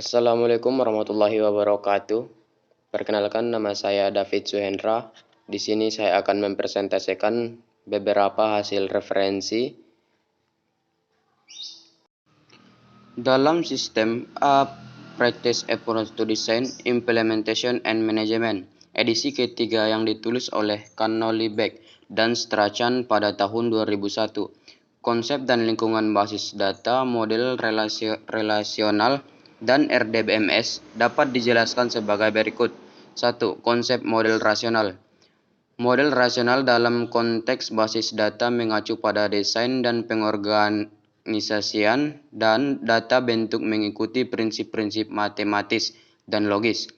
Assalamualaikum warahmatullahi wabarakatuh. Perkenalkan, nama saya David Suhendra. Di sini saya akan mempresentasikan beberapa hasil referensi dalam sistem Practice Approach to Design, Implementation and Management, edisi ketiga yang ditulis oleh Connolly Beck dan Strachan pada tahun 2001. Konsep dan lingkungan basis data, model relasional, dan RDBMS dapat dijelaskan sebagai berikut. 1. Konsep model rasional. Model rasional dalam konteks basis data mengacu pada desain dan pengorganisasian dan data bentuk mengikuti prinsip-prinsip matematis dan logis.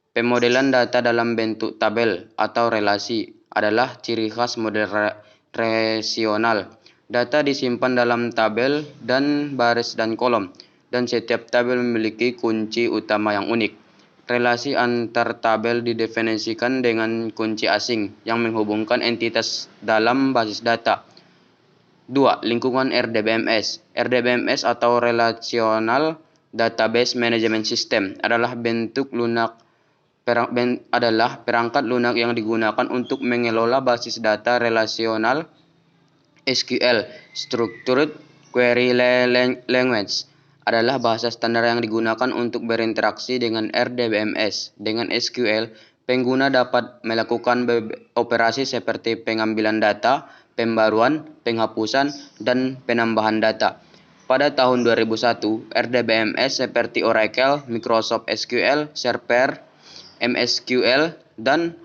Pemodelan data dalam bentuk tabel atau relasi adalah ciri khas model rasional. Data disimpan dalam tabel dan baris dan kolom, dan setiap tabel memiliki kunci utama yang unik. Relasi antar tabel didefinisikan dengan kunci asing yang menghubungkan entitas dalam basis data. 2. Lingkungan RDBMS. RDBMS atau Relational Database Management System adalah perangkat lunak yang digunakan untuk mengelola basis data relasional SQL. Structured Query Language adalah bahasa standar yang digunakan untuk berinteraksi dengan RDBMS. Dengan SQL, pengguna dapat melakukan operasi seperti pengambilan data, pembaruan, penghapusan, dan penambahan data. Pada tahun 2001, RDBMS seperti Oracle, Microsoft SQL Server, MSQL, dan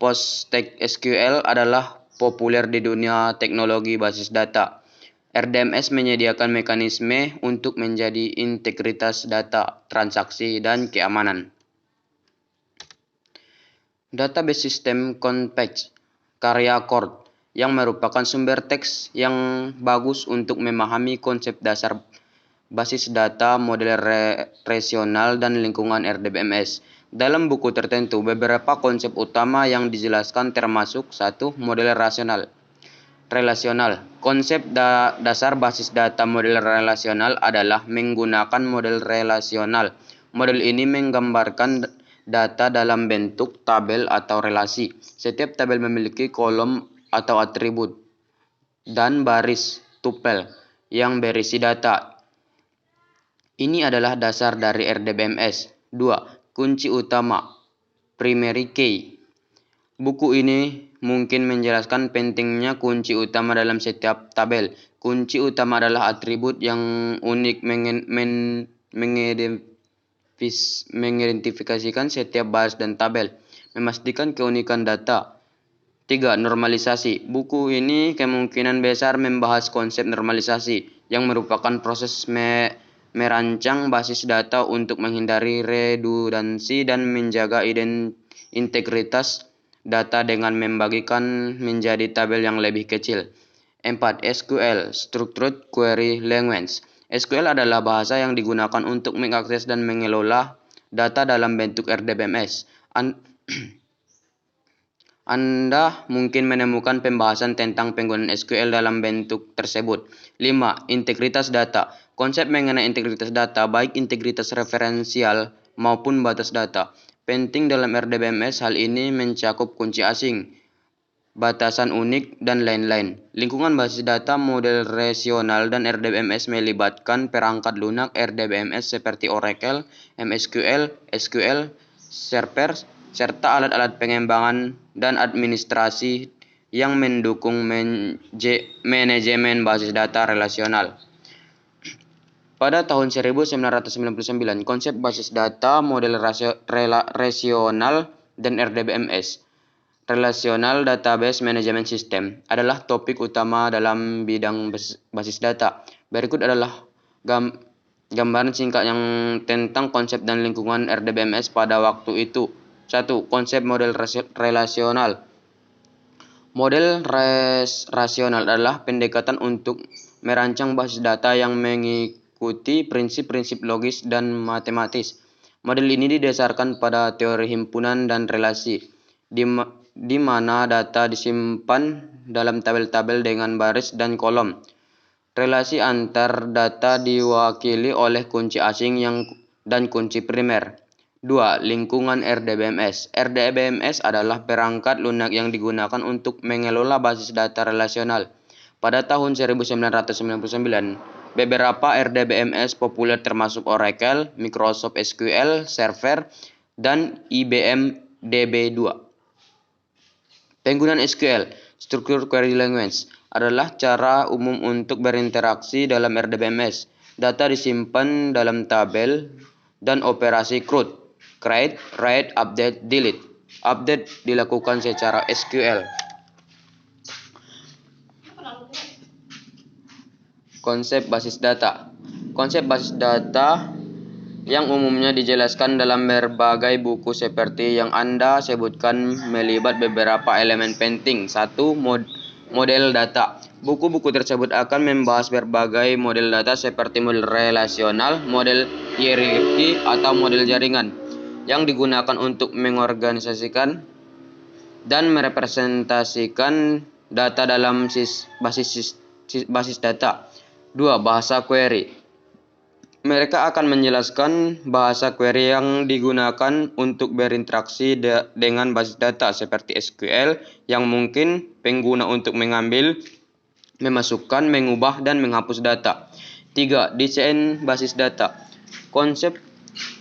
PostgreSQL adalah populer di dunia teknologi basis data. RDBMS menyediakan mekanisme untuk menjaga integritas data, transaksi, dan keamanan. Database System Context karya Cord, yang merupakan sumber teks yang bagus untuk memahami konsep dasar basis data, model rasional, dan lingkungan RDBMS. Dalam buku tertentu, beberapa konsep utama yang dijelaskan termasuk 1. Model relasional. Konsep dasar basis data model relasional adalah menggunakan model relasional. Model ini menggambarkan data dalam bentuk tabel atau relasi. Setiap tabel memiliki kolom atau atribut dan baris tupel yang berisi data. Ini adalah dasar dari RDBMS. 2. Kunci utama, primary key. Buku ini mungkin menjelaskan pentingnya kunci utama dalam setiap tabel. Kunci utama adalah atribut yang unik mengidentifikasikan setiap baris dan tabel, memastikan keunikan data. 3. Normalisasi. Buku ini kemungkinan besar membahas konsep normalisasi, yang merupakan proses merancang basis data untuk menghindari redundansi dan menjaga integritas data dengan membagikan menjadi tabel yang lebih kecil. 4. SQL Structured Query Language. SQL adalah bahasa yang digunakan untuk mengakses dan mengelola data dalam bentuk RDBMS. Anda mungkin menemukan pembahasan tentang penggunaan SQL dalam bentuk tersebut. 5. Integritas data. Konsep mengenai integritas data, baik integritas referensial maupun batas data, penting dalam RDBMS. Hal ini mencakup kunci asing, batasan unik, dan lain-lain. Lingkungan basis data, model rasional, dan RDBMS melibatkan perangkat lunak RDBMS seperti Oracle, MSQL, SQL Server, serta alat-alat pengembangan dan administrasi yang mendukung manajemen basis data relasional. Pada tahun 1999, konsep basis data, model rasional, dan RDBMS, Relational Database Management System, adalah topik utama dalam bidang basis data. Berikut adalah gambaran singkat yang tentang konsep dan lingkungan RDBMS pada waktu itu. 1. Konsep model relasional. Model rasional adalah pendekatan untuk merancang basis data yang mengikuti prinsip-prinsip logis dan matematis. Model ini didasarkan pada teori himpunan dan relasi, di mana data disimpan dalam tabel-tabel dengan baris dan kolom. Relasi antar data diwakili oleh kunci asing yang dan kunci primer. 2. Lingkungan RDBMS. RDBMS adalah perangkat lunak yang digunakan untuk mengelola basis data relasional. Pada tahun 1999, beberapa RDBMS populer termasuk Oracle, Microsoft SQL Server, dan IBM DB2. Penggunaan SQL, Structured Query Language, adalah cara umum untuk berinteraksi dalam RDBMS. Data disimpan dalam tabel dan operasi CRUD, create, write, update, delete. Update dilakukan secara SQL. Konsep basis data. Konsep basis data yang umumnya dijelaskan dalam berbagai buku seperti yang Anda sebutkan melibat beberapa elemen penting. 1. Model data. Buku-buku tersebut akan membahas berbagai model data seperti model relasional, model hierarki, atau model jaringan yang digunakan untuk mengorganisasikan dan merepresentasikan data dalam basis data. 2. Bahasa query. Mereka akan menjelaskan bahasa query yang digunakan untuk berinteraksi dengan basis data seperti SQL yang mungkin pengguna untuk mengambil, memasukkan, mengubah, dan menghapus data. 3. Desain basis data. Konsep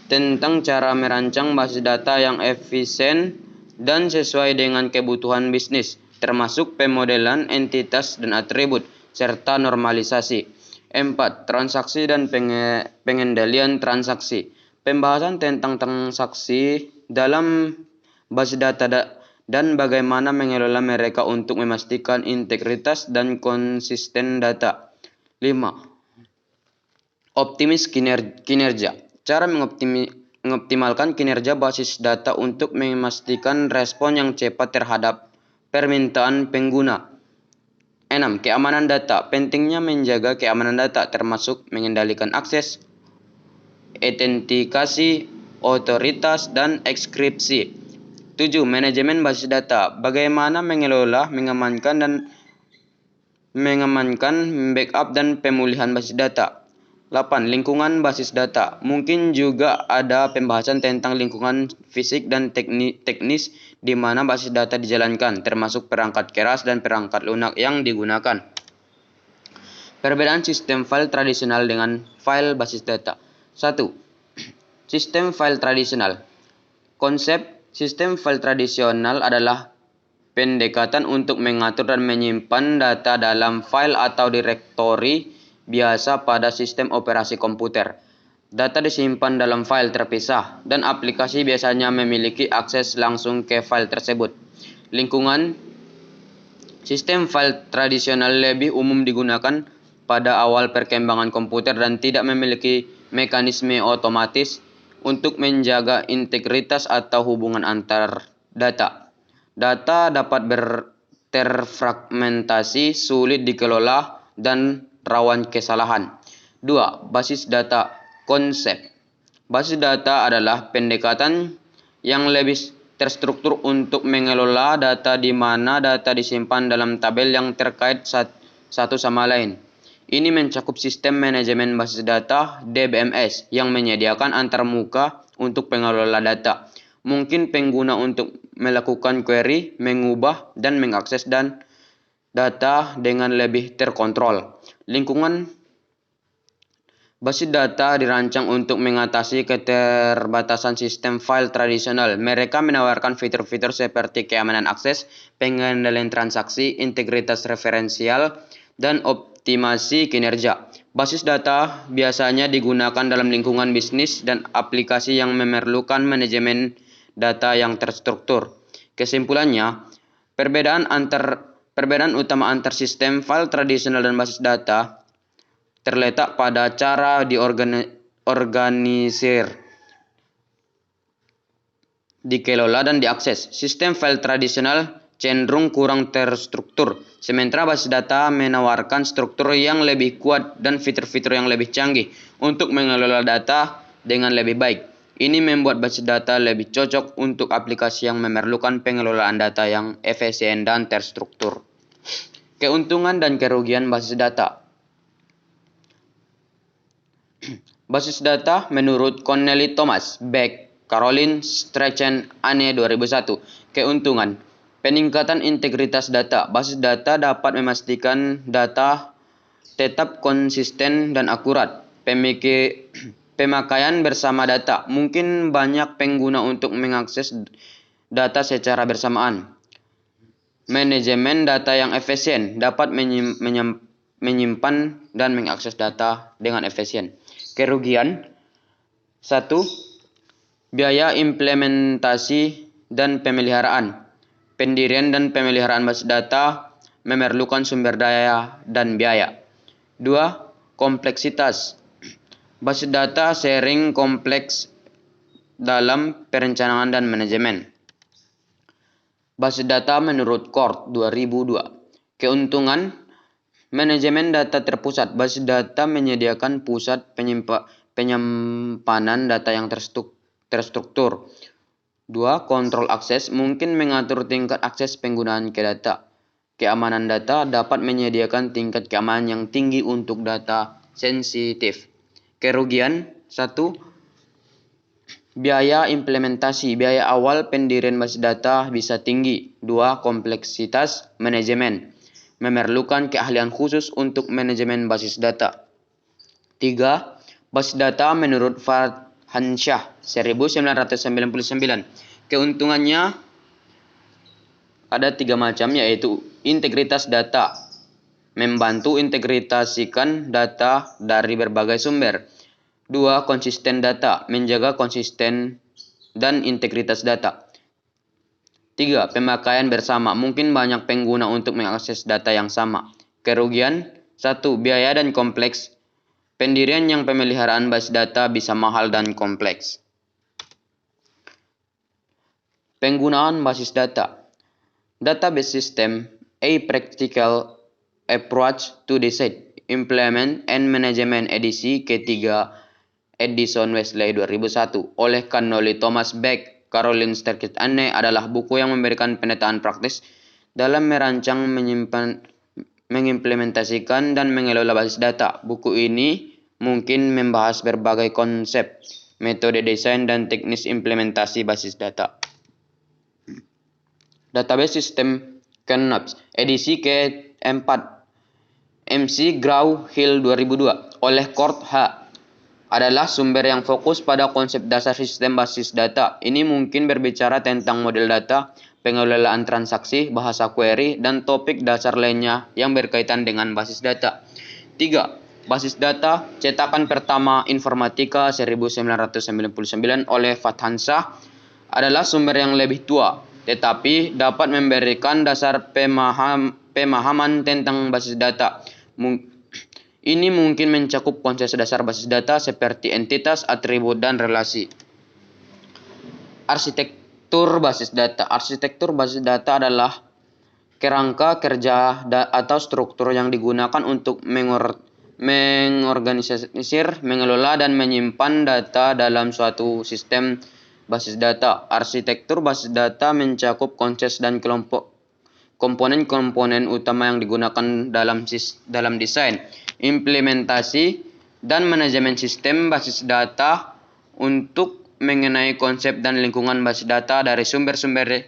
tentang cara merancang basis data yang efisien dan sesuai dengan kebutuhan bisnis, termasuk pemodelan entitas dan atribut, serta normalisasi. 4. Transaksi dan pengendalian transaksi. Pembahasan tentang transaksi dalam basis data dan bagaimana mengelola mereka untuk memastikan integritas dan konsisten data. 5. Optimis kinerja. Cara mengoptimalkan kinerja basis data untuk memastikan respon yang cepat terhadap permintaan pengguna. 6. Keamanan data. Pentingnya menjaga keamanan data termasuk mengendalikan akses, autentikasi, otoritas, dan enkripsi. 7. Manajemen basis data. Bagaimana mengelola, mengamankan, backup, dan pemulihan basis data. 8. Lingkungan basis data. Mungkin juga ada pembahasan tentang lingkungan fisik dan teknis di mana basis data dijalankan, termasuk perangkat keras dan perangkat lunak yang digunakan. Perbedaan sistem file tradisional dengan file basis data. 1. Sistem file tradisional. Konsep sistem file tradisional adalah pendekatan untuk mengatur dan menyimpan data dalam file atau direktori biasa pada sistem operasi komputer. Data disimpan dalam file terpisah, dan aplikasi biasanya memiliki akses langsung ke file tersebut. Lingkungan sistem file tradisional lebih umum digunakan pada awal perkembangan komputer dan tidak memiliki mekanisme otomatis untuk menjaga integritas atau hubungan antar data. Data dapat terfragmentasi, sulit dikelola, dan rawan kesalahan. 2. Basis data. Konsep basis data adalah pendekatan yang lebih terstruktur untuk mengelola data di mana data disimpan dalam tabel yang terkait satu sama lain. Ini mencakup sistem manajemen basis data DBMS yang menyediakan antarmuka untuk pengelola data. Mungkin pengguna untuk melakukan query, mengubah, dan mengakses data dengan lebih terkontrol. Lingkungan basis data dirancang untuk mengatasi keterbatasan sistem file tradisional. Mereka menawarkan fitur-fitur seperti keamanan akses, pengendalian transaksi, integritas referensial, dan optimasi kinerja. Basis data biasanya digunakan dalam lingkungan bisnis dan aplikasi yang memerlukan manajemen data yang terstruktur. Kesimpulannya, perbedaan utama antar sistem file tradisional dan basis data terletak pada cara diorganisir, dikelola, dan diakses. Sistem file tradisional cenderung kurang terstruktur, sementara basis data menawarkan struktur yang lebih kuat dan fitur-fitur yang lebih canggih untuk mengelola data dengan lebih baik. Ini membuat basis data lebih cocok untuk aplikasi yang memerlukan pengelolaan data yang efisien dan terstruktur. Keuntungan dan kerugian basis data. Basis data menurut Connelly Thomas, Beck, Caroline Strachan, Anne 2001. Keuntungan. Peningkatan integritas data. Basis data dapat memastikan data tetap konsisten dan akurat. Pemakaian bersama data. Mungkin banyak pengguna untuk mengakses data secara bersamaan. Manajemen data yang efisien dapat menyimpan dan mengakses data dengan efisien. Kerugian. 1. Biaya implementasi dan pemeliharaan. Pendirian dan pemeliharaan basis data memerlukan sumber daya dan biaya. 2. Kompleksitas. Basis data sering kompleks dalam perencanaan dan manajemen. Basis data menurut Kort 2002. Keuntungan. Manajemen data terpusat. Basis data menyediakan pusat penyimpanan data yang terstruktur. 2. Kontrol akses. Mungkin mengatur tingkat akses penggunaan ke data. Keamanan data dapat menyediakan tingkat keamanan yang tinggi untuk data sensitif. Kerugian. 1. Biaya implementasi. Biaya awal pendirian basis data bisa tinggi. 2. Kompleksitas manajemen. Memerlukan keahlian khusus untuk manajemen basis data. 3. Basis data menurut Farhansyah 1999. Keuntungannya ada 3 macam, yaitu integritas data. Membantu integritasikan data dari berbagai sumber. 2. Konsisten data. Menjaga konsisten dan integritas data. 3. Pemakaian bersama. Mungkin banyak pengguna untuk mengakses data yang sama. Kerugian. 1. Biaya dan kompleks. Pendirian yang pemeliharaan basis data bisa mahal dan kompleks. Penggunaan basis data. Database system, a practical approach to design, implement, and management edisi ketiga Edison Wesley 2001 oleh Connelly Thomas, Beck, Caroline Strachan, Anne adalah buku yang memberikan penataan praktis dalam merancang, menyimpan, mengimplementasikan, dan mengelola basis data. Buku ini mungkin membahas berbagai konsep, metode desain, dan teknis implementasi basis data. Database System Knobs, edisi ke-4 McGraw-Hill 2002 oleh Kort H. adalah sumber yang fokus pada konsep dasar sistem basis data. Ini mungkin berbicara tentang model data, pengelolaan transaksi, bahasa query, dan topik dasar lainnya yang berkaitan dengan basis data. 3. Basis data, cetakan pertama Informatika 1999 oleh Farhansyah, adalah sumber yang lebih tua, tetapi dapat memberikan dasar pemahaman tentang basis data. Ini mungkin mencakup konsep dasar basis data seperti entitas, atribut, dan relasi. Arsitektur basis data. Arsitektur basis data adalah kerangka kerja atau struktur yang digunakan untuk mengorganisir, mengelola, dan menyimpan data dalam suatu sistem basis data. Arsitektur basis data mencakup konsep dan komponen-komponen utama yang digunakan dalam desain, implementasi, dan manajemen sistem basis data untuk mengenai konsep dan lingkungan basis data dari sumber-sumber.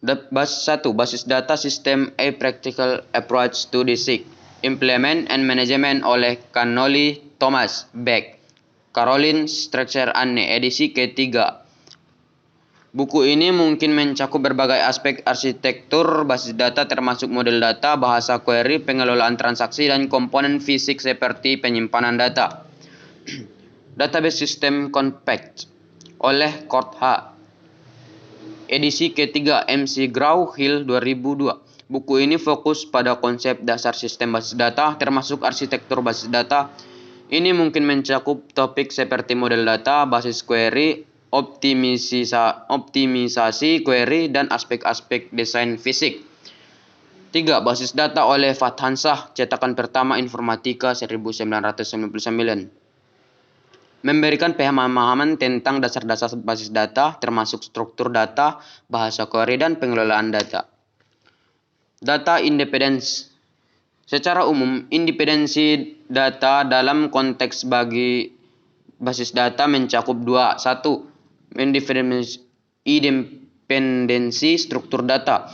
Basis 1. Basis data system, a practical approach to design, implement, and management oleh Connelly Thomas, Beck, Caroline Strachan, Anne, edisi ke-3. Buku ini mungkin mencakup berbagai aspek arsitektur basis data termasuk model data, bahasa query, pengelolaan transaksi, dan komponen fisik seperti penyimpanan data. Database System Compact oleh Kort H. Edisi ke-3 McGraw-Hill 2002. Buku ini fokus pada konsep dasar sistem basis data termasuk arsitektur basis data. Ini mungkin mencakup topik seperti model data, basis query, optimisasi query, dan aspek-aspek desain fisik. 3. Basis data oleh Farhansyah, cetakan pertama Informatika 1999. Memberikan pemahaman tentang dasar-dasar basis data, termasuk struktur data, bahasa query, dan pengelolaan data. Data Independence Secara umum, independensi data dalam konteks bagi basis data mencakup dua. Satu, independensi struktur data.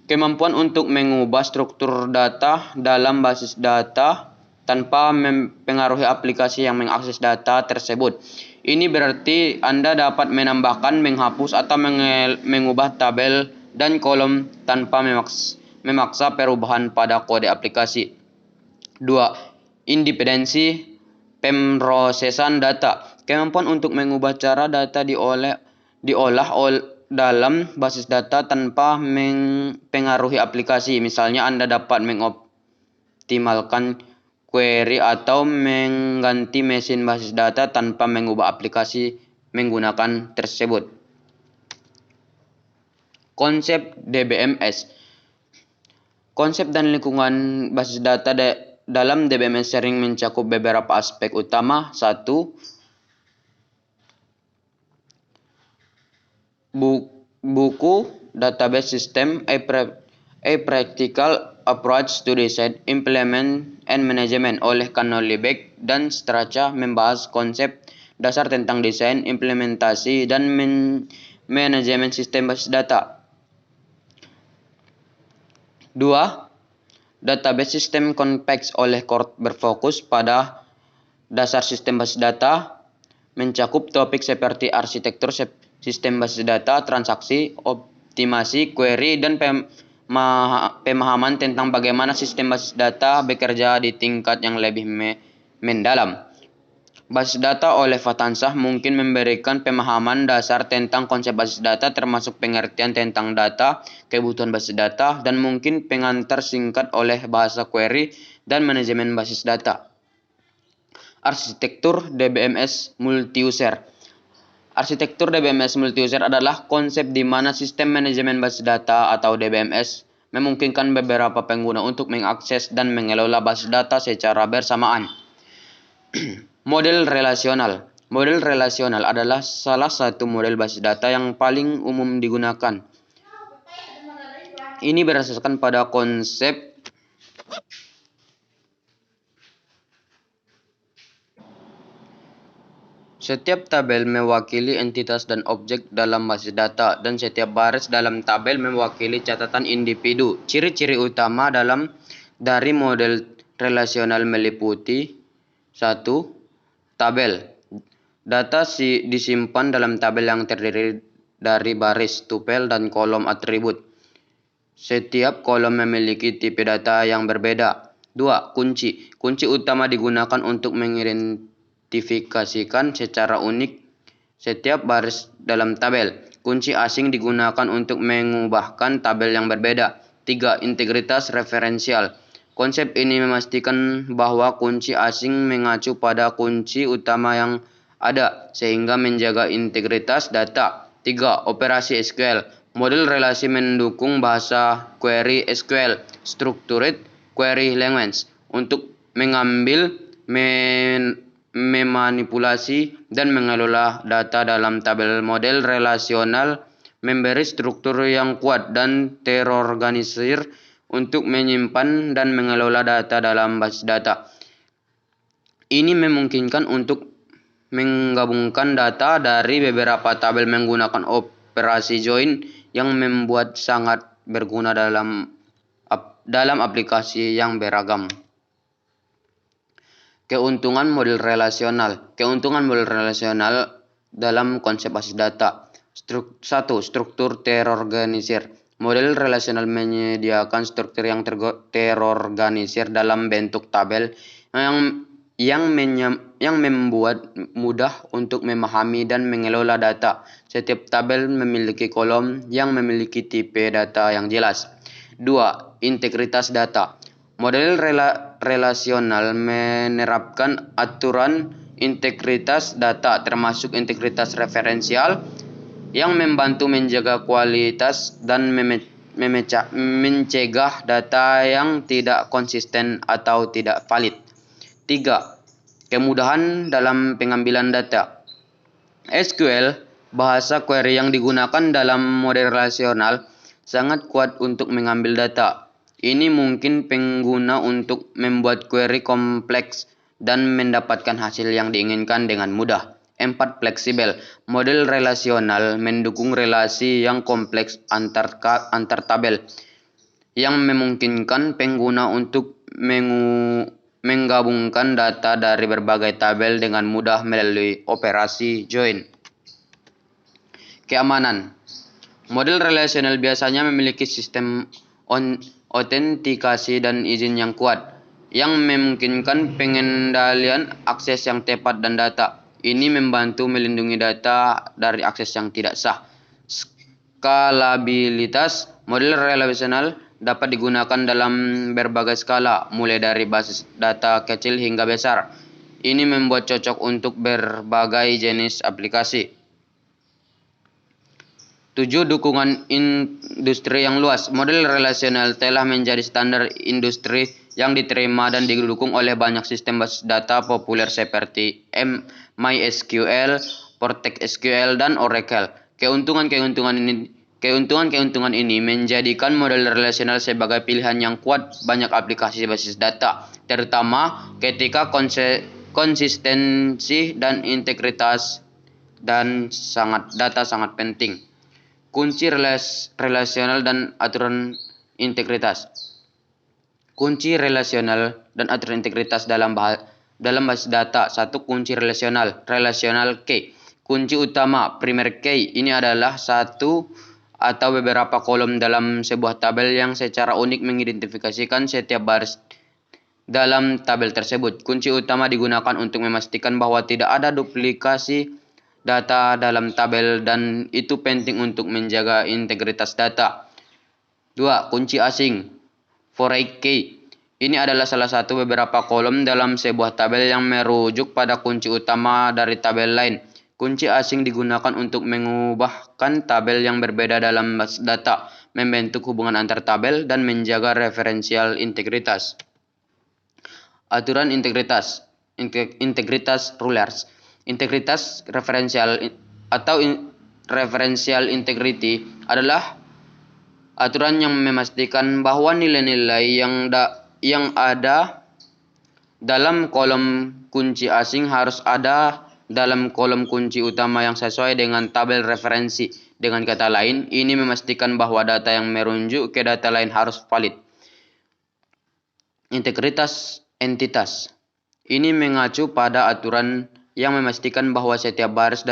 Kemampuan untuk mengubah struktur data dalam basis data tanpa mempengaruhi aplikasi yang mengakses data tersebut. Ini berarti Anda dapat menambahkan, menghapus, atau mengubah tabel dan kolom tanpa memaksa perubahan pada kode aplikasi. 2. Independensi pemrosesan data. Kemampuan untuk mengubah cara data diolah dalam basis data tanpa mempengaruhi aplikasi. Misalnya Anda dapat mengoptimalkan query atau mengganti mesin basis data tanpa mengubah aplikasi menggunakan tersebut. Konsep DBMS. Konsep dan lingkungan basis data dalam DBMS sering mencakup beberapa aspek utama. 1. Buku database system, a practical approach to design, implement, and management oleh Connolly, Beck, dan Strachan membahas konsep dasar tentang desain, implementasi, dan manajemen sistem basis data. 2. Database System Context oleh Cord berfokus pada dasar sistem basis data, mencakup topik seperti arsitektur sistem basis data, transaksi, optimasi, query, dan pemahaman tentang bagaimana sistem basis data bekerja di tingkat yang lebih mendalam. Basis data oleh Fatansah mungkin memberikan pemahaman dasar tentang konsep basis data, termasuk pengertian tentang data, kebutuhan basis data, dan mungkin pengantar singkat oleh bahasa query dan manajemen basis data. Arsitektur DBMS multi-user. Arsitektur DBMS multi-user adalah konsep di mana sistem manajemen basis data atau DBMS memungkinkan beberapa pengguna untuk mengakses dan mengelola basis data secara bersamaan. Model relasional. Model relasional adalah salah satu model basis data yang paling umum digunakan. Ini berdasarkan pada konsep setiap tabel mewakili entitas dan objek dalam basis data, dan setiap baris dalam tabel mewakili catatan individu. Ciri-ciri utama dari model relasional meliputi 1. Tabel. Data disimpan dalam tabel yang terdiri dari baris, tupel, dan kolom atribut. Setiap kolom memiliki tipe data yang berbeda. 2. Kunci. Kunci utama digunakan untuk mengidentifikasikan secara unik setiap baris dalam tabel. Kunci asing digunakan untuk mengubahkan tabel yang berbeda. 3. Integritas referensial. Konsep ini memastikan bahwa kunci asing mengacu pada kunci utama yang ada, sehingga menjaga integritas data. 3. Operasi SQL. Model relasi mendukung bahasa query SQL, Structured Query Language, untuk mengambil, memanipulasi, dan mengelola data dalam tabel. Model relasional memberi struktur yang kuat dan terorganisir untuk menyimpan dan mengelola data dalam basis data. Ini memungkinkan untuk menggabungkan data dari beberapa tabel menggunakan operasi join yang membuat sangat berguna dalam aplikasi yang beragam. Keuntungan model relasional. Keuntungan model relasional dalam konsep basis data. 1. Struktur terorganisir. Model relasional menyediakan struktur yang terorganisir dalam bentuk tabel yang membuat mudah untuk memahami dan mengelola data. Setiap tabel memiliki kolom yang memiliki tipe data yang jelas. 2. Integritas data. Model relasional menerapkan aturan integritas data, termasuk integritas referensial, yang membantu menjaga kualitas dan mencegah data yang tidak konsisten atau tidak valid. 3. Kemudahan dalam pengambilan data. SQL, bahasa query yang digunakan dalam model relasional, sangat kuat untuk mengambil data. Ini mungkin pengguna untuk membuat query kompleks dan mendapatkan hasil yang diinginkan dengan mudah. 4. Fleksibel. Model relasional mendukung relasi yang kompleks antar tabel, yang memungkinkan pengguna untuk menggabungkan data dari berbagai tabel dengan mudah melalui operasi join. Keamanan. Model relasional biasanya memiliki sistem autentikasi dan izin yang kuat, yang memungkinkan pengendalian akses yang tepat dan data. Ini membantu melindungi data dari akses yang tidak sah. Skalabilitas. Model relasional dapat digunakan dalam berbagai skala, mulai dari basis data kecil hingga besar. Ini membuat cocok untuk berbagai jenis aplikasi. 7. Dukungan industri yang luas. Model relasional telah menjadi standar industri yang diterima dan didukung oleh banyak sistem basis data populer seperti MySQL, PortexSQL, dan Oracle. Keuntungan-keuntungan ini menjadikan model relasional sebagai pilihan yang kuat banyak aplikasi basis data, terutama ketika konsistensi dan integritas data sangat penting. Kunci relasional dan aturan integritas. Kunci relasional dan aturan integritas dalam basis data. 1. Kunci relasional key. Kunci utama primary key ini adalah satu atau beberapa kolom dalam sebuah tabel yang secara unik mengidentifikasikan setiap baris dalam tabel tersebut. Kunci utama digunakan untuk memastikan bahwa tidak ada duplikasi data dalam tabel, dan itu penting untuk menjaga integritas data. 2. Kunci asing foreign key. Ini adalah salah satu beberapa kolom dalam sebuah tabel yang merujuk pada kunci utama dari tabel lain. Kunci asing digunakan untuk mengubahkan tabel yang berbeda dalam basis data, membentuk hubungan antar tabel, dan menjaga referensial integritas. Aturan integritas. Integritas rulers. Integritas referensial atau referensial integrity adalah aturan yang memastikan bahwa nilai-nilai yang ada dalam kolom kunci asing harus ada dalam kolom kunci utama yang sesuai dengan tabel referensi. Dengan kata lain, ini memastikan bahwa data yang merujuk ke data lain harus valid. Integritas entitas. Ini mengacu pada aturan yang memastikan bahwa setiap baris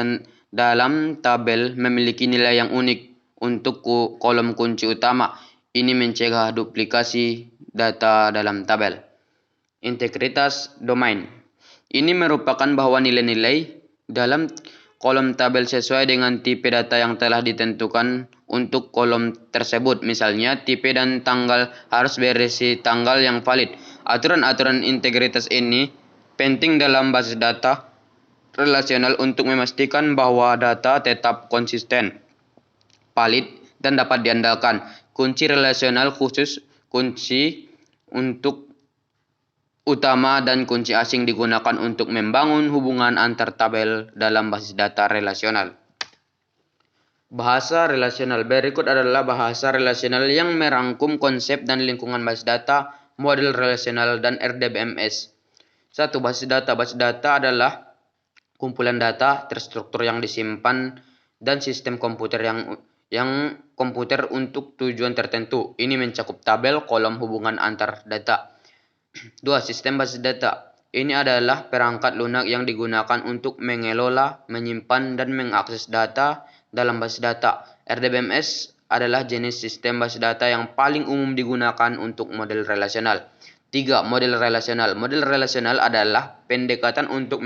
dalam tabel memiliki nilai yang unik untuk kolom kunci utama. Ini mencegah duplikasi data dalam tabel. Integritas domain. Ini merupakan bahwa nilai-nilai dalam kolom tabel sesuai dengan tipe data yang telah ditentukan untuk kolom tersebut. Misalnya, tipe dan tanggal harus berisi tanggal yang valid. Aturan-aturan integritas ini penting dalam basis data relasional untuk memastikan bahwa data tetap konsisten, valid, dan dapat diandalkan. Kunci relasional khusus, kunci untuk utama dan kunci asing digunakan untuk membangun hubungan antar tabel dalam basis data relasional. Bahasa relasional. Berikut adalah bahasa relasional yang merangkum konsep dan lingkungan basis data, model relasional, dan RDBMS. 1. Basis data. Basis data adalah kumpulan data terstruktur yang disimpan dan sistem komputer yang komputer untuk tujuan tertentu. Ini mencakup tabel, kolom, hubungan antar data. 2. Sistem basis data. Ini adalah perangkat lunak yang digunakan untuk mengelola, menyimpan, dan mengakses data dalam basis data. RDBMS adalah jenis sistem basis data yang paling umum digunakan untuk model relasional. 3. Model relasional. Model relasional adalah pendekatan untuk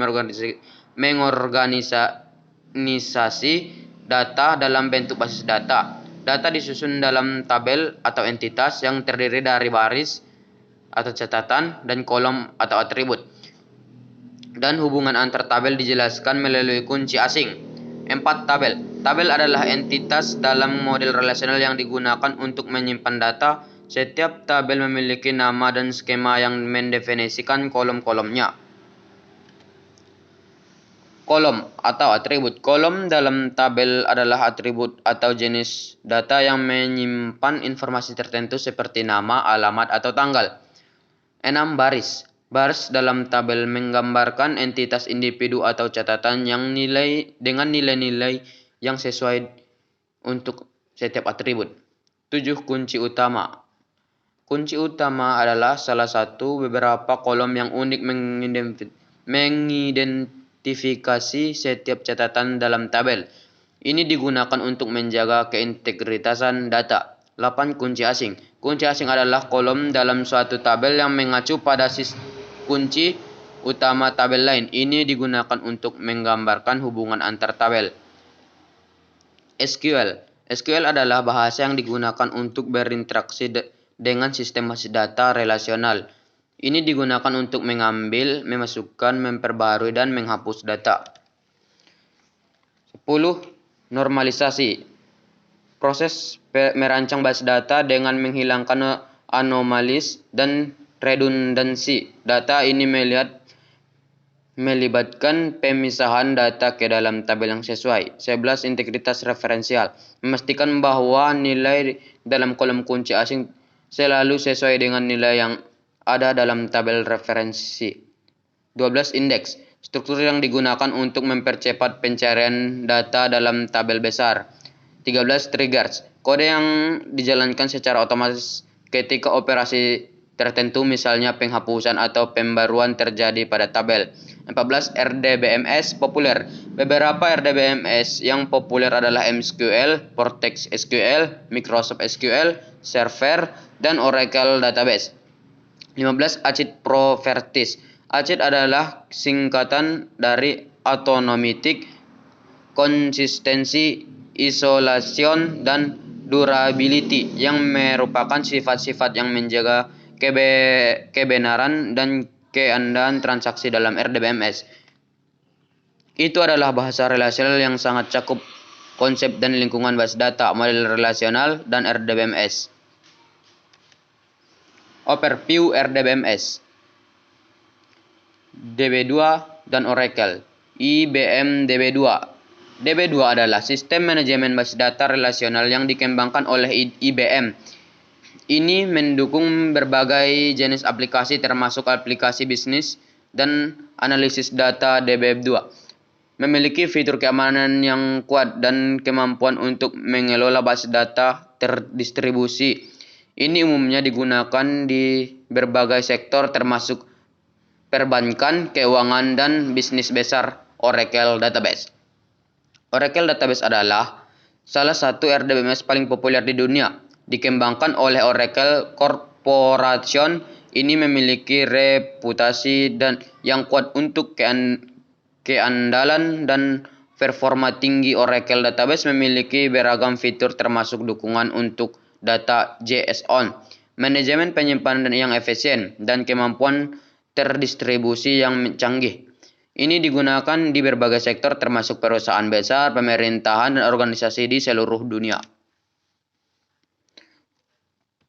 mengorganisasi data dalam bentuk basis data. Data disusun dalam tabel atau entitas yang terdiri dari baris atau catatan dan kolom atau atribut. Dan hubungan antar tabel dijelaskan melalui kunci asing. 4. Tabel. Tabel adalah entitas dalam model relasional yang digunakan untuk menyimpan data. Setiap tabel memiliki nama dan skema yang mendefinisikan kolom-kolomnya. Kolom atau atribut. Kolom dalam tabel adalah atribut atau jenis data yang menyimpan informasi tertentu seperti nama, alamat, atau tanggal. 6. Baris. Baris dalam tabel menggambarkan entitas individu atau catatan yang dengan nilai-nilai yang sesuai untuk setiap atribut. 7. Kunci utama. Kunci utama adalah salah satu beberapa kolom yang unik mengidentifikasi setiap catatan dalam tabel. Ini digunakan untuk menjaga keintegritasan data. 8. Kunci asing. Kunci asing adalah kolom dalam suatu tabel yang mengacu pada kunci utama tabel lain. Ini digunakan untuk menggambarkan hubungan antar tabel. SQL. SQL adalah bahasa yang digunakan untuk berinteraksi dengan sistem data relasional. Ini digunakan untuk mengambil, memasukkan, memperbarui, dan menghapus data. 10. Normalisasi. Proses merancang base data dengan menghilangkan anomalis dan redundansi. Data ini melibatkan pemisahan data ke dalam tabel yang sesuai. 11. Integritas referensial. Memastikan bahwa nilai dalam kolom kunci asing selalu sesuai dengan nilai yang ada dalam tabel referensi. 12. Indeks. Struktur yang digunakan untuk mempercepat pencarian data dalam tabel besar. 13. Triggers. Kode yang dijalankan secara otomatis ketika operasi tertentu, misalnya penghapusan atau pembaruan terjadi pada tabel. 14. RDBMS populer. Beberapa RDBMS yang populer adalah MySQL, Vortex SQL, Microsoft SQL Server, dan Oracle Database. 15. ACID Properties. ACID adalah singkatan dari Automatic, Consistency, Isolation, dan Durability yang merupakan sifat-sifat yang menjaga kebenaran dan keandaan transaksi dalam RDBMS. Itu adalah bahasa relasional yang sangat cakup konsep dan lingkungan base data, model relasional, dan RDBMS. Overview RDBMS. DB2 dan Oracle. IBM DB2. DB2 adalah sistem manajemen base data relasional yang dikembangkan oleh IBM. Ini mendukung berbagai jenis aplikasi termasuk aplikasi bisnis dan analisis data. DB2 memiliki fitur keamanan yang kuat dan kemampuan untuk mengelola base data terdistribusi. Ini umumnya digunakan di berbagai sektor termasuk perbankan, keuangan, dan bisnis besar. Oracle Database. Oracle Database adalah salah satu RDBMS paling populer di dunia. Dikembangkan oleh Oracle Corporation, ini memiliki reputasi yang kuat untuk keandalan dan performa tinggi. Oracle Database memiliki beragam fitur termasuk dukungan untuk data JSON, manajemen penyimpanan yang efisien, dan kemampuan terdistribusi yang canggih. Ini digunakan di berbagai sektor termasuk perusahaan besar, pemerintahan, dan organisasi di seluruh dunia.